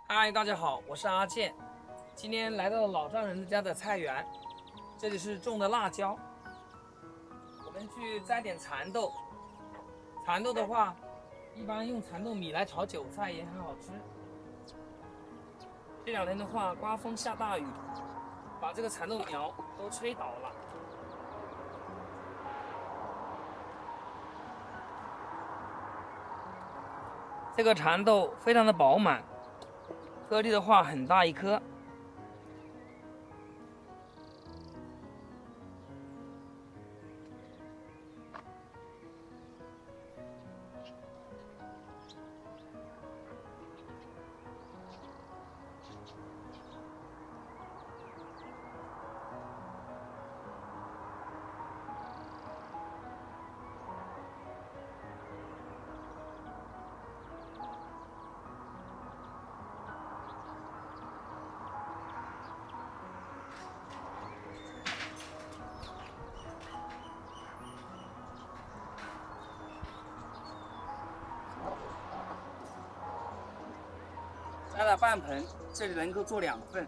嗨，大家好，我是阿健。今天来到老丈人家的菜园，这里是种的辣椒。我们去摘点蚕豆。蚕豆的话，一般用蚕豆米来炒韭菜也很好吃。这两天的话，刮风下大雨，把这个蚕豆苗都吹倒了。这个蚕豆非常的饱满，颗粒的话很大一颗。摘了半盆，这里能够做2份。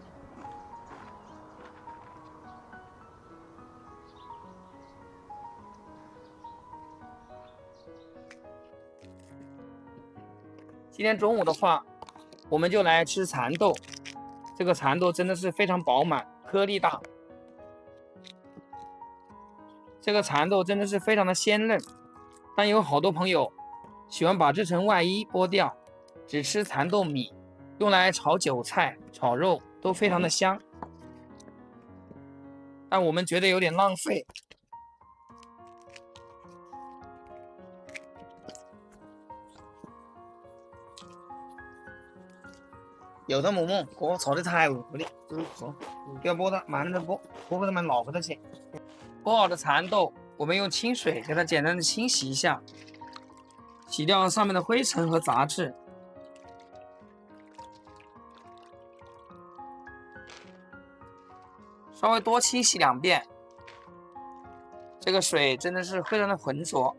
今天中午的话，我们就来吃蚕豆。这个蚕豆真的是非常饱满，颗粒大。这个蚕豆真的是非常的鲜嫩，但有好多朋友喜欢把这层外衣剥掉，只吃蚕豆米，用来炒韭菜、炒肉都非常的香。但我们觉得有点浪费。有的萌萌，我炒的太无了，要剥的慢着剥，剥的慢老不得去。剥好的蚕豆，我们用清水给它简单的清洗一下，洗掉上面的灰尘和杂质。稍微多清洗2遍，这个水真的是非常的浑浊。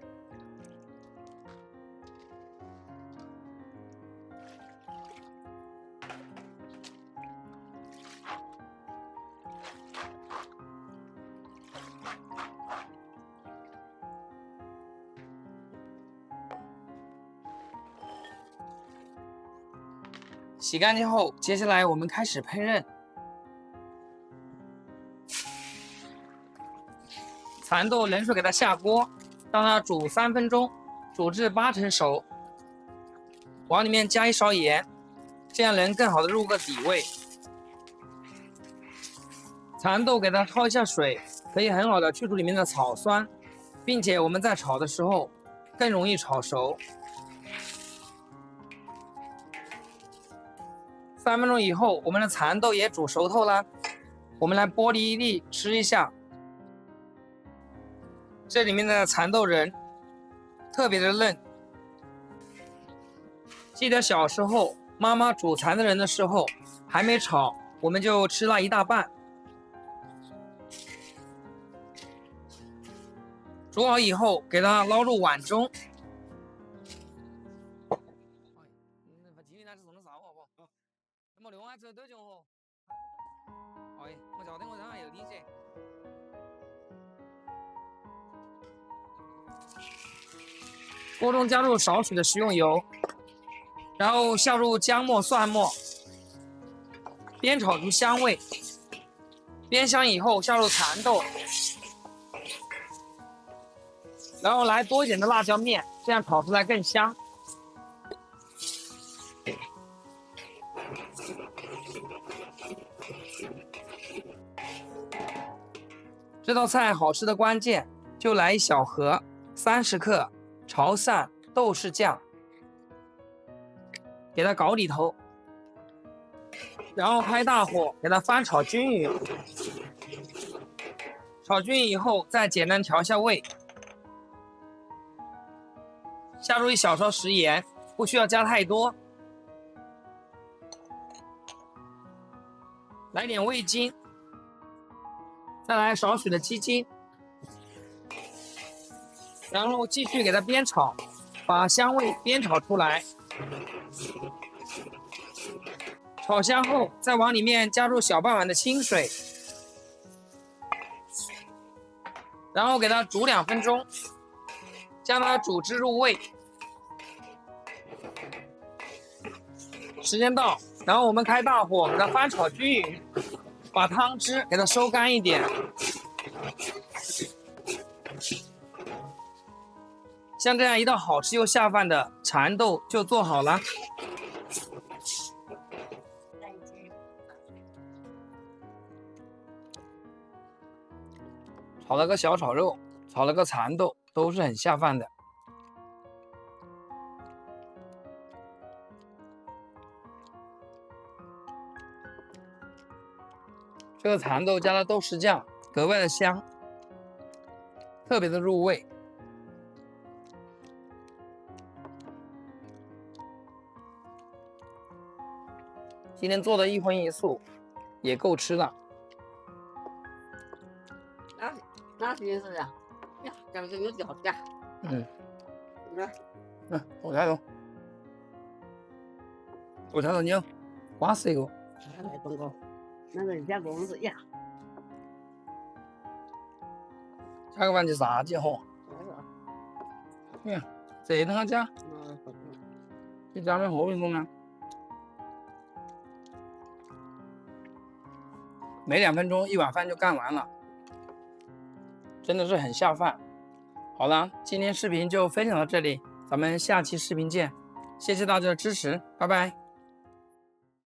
洗干净后，接下来我们开始烹饪。蚕豆冷水给它下锅，让它煮3分钟，煮至8成熟。往里面加1勺盐，这样能更好的入个底味。蚕豆给它焯一下水，可以很好的去除里面的草酸，并且我们在炒的时候更容易炒熟。3分钟以后，我们的蚕豆也煮熟透了，我们来剥离一粒吃一下。这里面的蚕豆仁特别的嫩。记得小时候妈妈煮蚕豆仁的时候，还没炒，我们就吃了一大半。煮好以后，给它捞入碗中。锅中加入少许的食用油，然后下入姜末、蒜末，煸炒出香味。煸香以后，下入蚕豆，然后来多一点的辣椒面，这样炒出来更香。这道菜好吃的关键就来1小盒30克潮汕豆豉酱，给它搞里头，然后开大火给它翻炒均匀。炒均匀以后，再简单调一下味，下入1小勺食盐，不需要加太多。来点味精，再来少许的鸡精，然后继续给它煸炒，把香味煸炒出来。炒香后，再往里面加入小半碗的清水，然后给它煮2分钟，将它煮汁入味。时间到，然后我们开大火给它翻炒均匀，把汤汁给它收干一点。像这样一道好吃又下饭的蚕豆就做好了。炒了个小炒肉，炒了个蚕豆，都是很下饭的。这个蚕豆加了豆豉酱，格外的香，特别的入味。今天做的一荤一素，也够吃了。那是是呀，呀，这个有脚的。我抬头，你刮死一个。来，东哥，那个家公司呀。下个饭就啥结好？这等下加，就加点后面中啊。没2分钟，1碗饭就干完了，真的是很下饭。好了，今天视频就分享到这里，咱们下期视频见，谢谢大家的支持，拜拜。